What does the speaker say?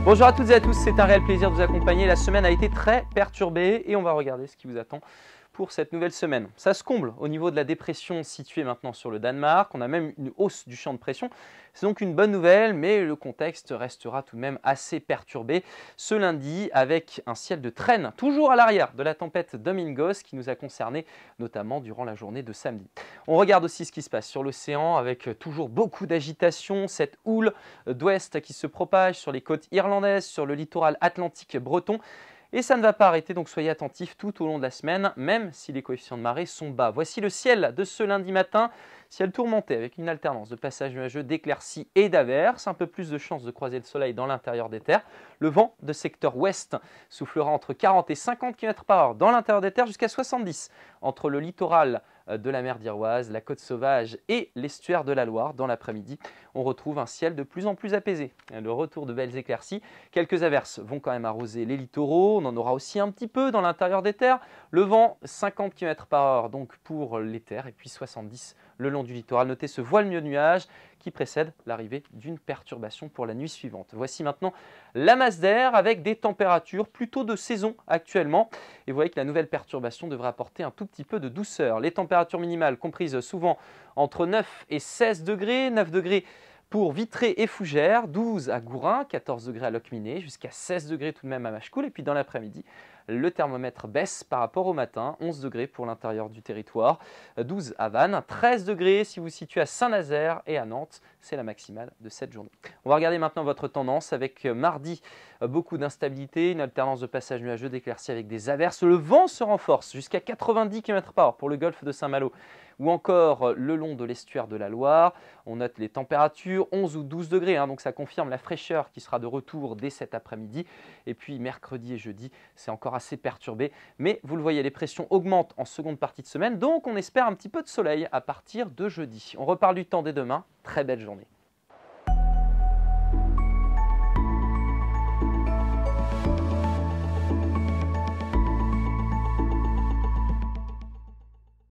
Bonjour à toutes et à tous, c'est un réel plaisir de vous accompagner. La semaine a été très perturbée et on va regarder ce qui vous attend pour cette nouvelle semaine. Ça se comble au niveau de la dépression située maintenant sur le Danemark. On a même une hausse du champ de pression. C'est donc une bonne nouvelle, mais le contexte restera tout de même assez perturbé ce lundi avec un ciel de traîne toujours à l'arrière de la tempête Domingos qui nous a concernés notamment durant la journée de samedi. On regarde aussi ce qui se passe sur l'océan avec toujours beaucoup d'agitation, cette houle d'ouest qui se propage sur les côtes irlandaises, sur le littoral atlantique breton. Et ça ne va pas arrêter, donc soyez attentifs tout au long de la semaine, même si les coefficients de marée sont bas. Voici le ciel de ce lundi matin, ciel tourmenté avec une alternance de passages nuageux, d'éclaircies et d'averses, un peu plus de chances de croiser le soleil dans l'intérieur des terres. Le vent de secteur ouest soufflera entre 40 et 50 km/h dans l'intérieur des terres jusqu'à 70 entre le littoral de la mer d'Iroise, la côte sauvage et l'estuaire de la Loire. Dans l'après-midi, on retrouve un ciel de plus en plus apaisé. Le retour de belles éclaircies. Quelques averses vont quand même arroser les littoraux. On en aura aussi un petit peu dans l'intérieur des terres. Le vent, 50 km/h donc pour les terres et puis 70 le long du littoral. Notez ce voile de nuages qui précède l'arrivée d'une perturbation pour la nuit suivante. Voici maintenant la masse d'air avec des températures plutôt de saison actuellement. Et vous voyez que la nouvelle perturbation devrait apporter un tout petit peu de douceur. Les températures minimales comprises souvent entre 9 et 16 degrés. 9 degrés pour Vitré et Fougères, 12 à Gourin, 14 degrés à Locminé, jusqu'à 16 degrés tout de même à Machecoul. Et puis dans l'après-midi, le thermomètre baisse par rapport au matin, 11 degrés pour l'intérieur du territoire, 12 à Vannes, 13 degrés si vous vous situez à Saint-Nazaire et à Nantes, c'est la maximale de cette journée. On va regarder maintenant votre tendance avec mardi, beaucoup d'instabilité, une alternance de passages nuageux, d'éclaircies avec des averses. Le vent se renforce jusqu'à 90 km/h pour le golfe de Saint-Malo ou encore le long de l'estuaire de la Loire. On note les températures, 11 ou 12 degrés, donc ça confirme la fraîcheur qui sera de retour dès cet après-midi. Et puis mercredi et jeudi, c'est encore assez perturbé. Mais vous le voyez, les pressions augmentent en seconde partie de semaine, donc on espère un petit peu de soleil à partir de jeudi. On reparle du temps dès demain. Très belle journée.